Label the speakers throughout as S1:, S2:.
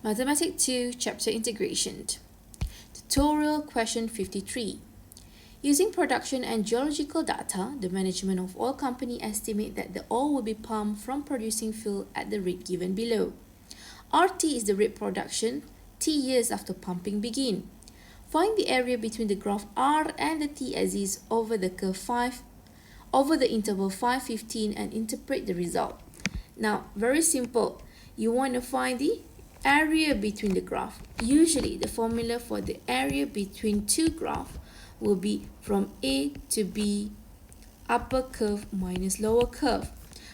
S1: Mathematics 2, Chapter Integration. Tutorial Question 53. Using production and geological data, the management of oil company estimate that the oil will be pumped from producing field at the rate given below. RT is the rate production, T years after pumping begin. Find the area between the graph R and the T axis over the curve 5 over the interval 5, 15 and interpret the result. Now, very simple. You want to find the area between the graph. Usually, the formula for the area between two graphs will be from A to B, upper curve minus lower curve.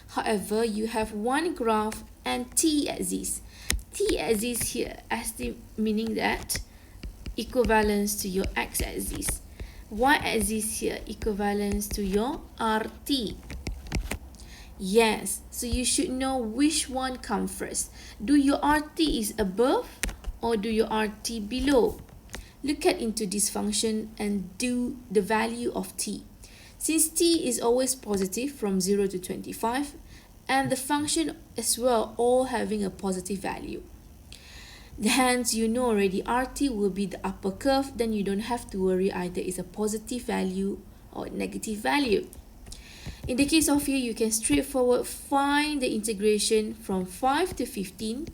S1: However, you have one graph and T-axis. T-axis here meaning that equivalence to your x-axis. Y-axis here equivalence to your RT. Yes, so you should know which one comes first. Do your RT is above or do your RT below? Look at into this function and do the value of T. Since T is always positive from 0 to 25 and the function as well all having a positive value. Hence, you know already RT will be the upper curve, then you don't have to worry either it's a positive value or negative value. In the case of here, you can straightforward find the integration from 5 to 15.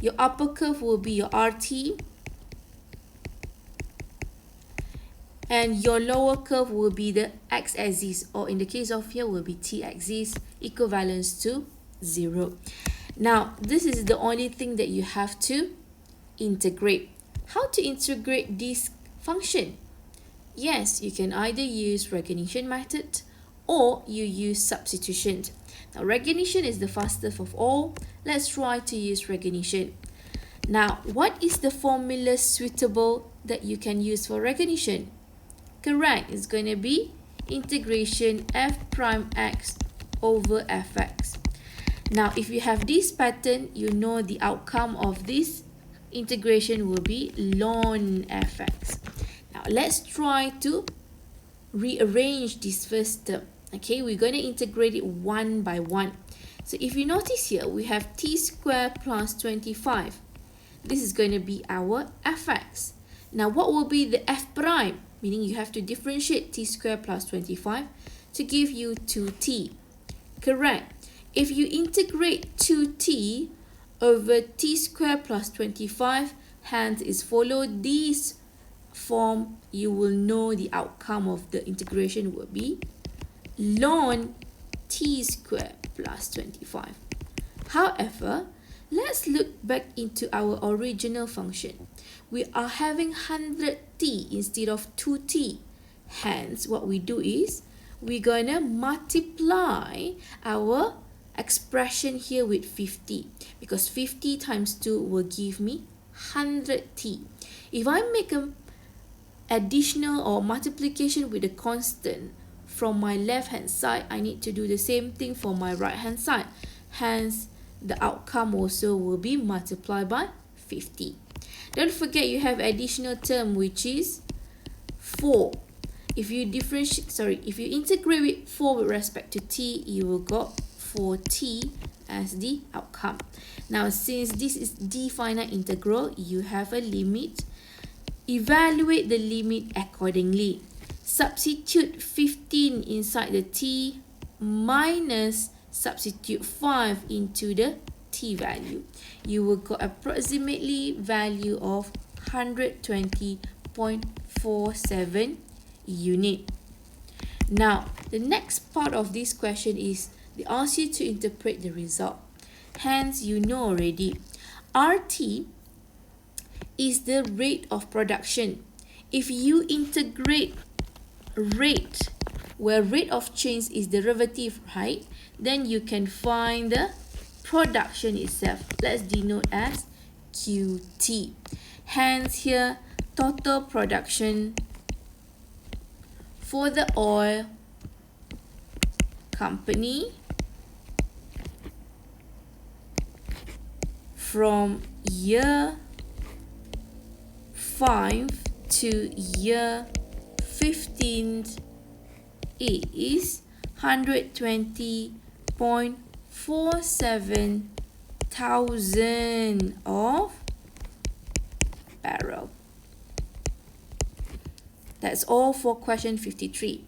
S1: Your upper curve will be your RT. And your lower curve will be the x-axis, or in the case of here will be t-axis, equivalence to 0. Now, this is the only thing that you have to integrate. How to integrate this function? Yes, you can either use recognition method or you use substitution. Now, recognition is the fastest of all. Let's try to use recognition. Now, what is the formula suitable that you can use for recognition? Correct, it's going to be integration f prime x over fx. Now, if you have this pattern, you know the outcome of this integration will be ln fx. Now, let's try to rearrange this first term. Okay, we're going to integrate it one by one. So if you notice here, we have t squared plus 25. This is going to be our fx. Now, what will be the f prime? Meaning you have to differentiate t squared plus 25 to give you 2t. Correct. If you integrate 2t over t squared plus 25, hence is follow this form, you will know the outcome of the integration will be ln t squared plus 25. However, let's look back into our original function. We are having 100t instead of 2t. Hence, what we do is we're going to multiply our expression here with 50 because 50 times 2 will give me 100t. If I make an additional or multiplication with a constant from my left hand side, I need to do the same thing for my right hand side. Hence, the outcome also will be multiplied by 50. Don't forget you have additional term which is 4. If you integrate with 4 with respect to t, you will got 4t as the outcome. Now, since this is the finite integral, you have a limit. Evaluate the limit accordingly. Substitute 15 inside the t minus substitute 5 into the t value. You will got approximately value of 120.47 unit. Now, the next part of this question is they ask you to interpret the result. Hence, you know already, RT is the rate of production. If you integrate rate, where rate of change is derivative, right? Then you can find the production itself. Let's denote as QT. Hence here, total production for the oil company from year 5 to year 15 is 120.47 thousand of That's all for question 53.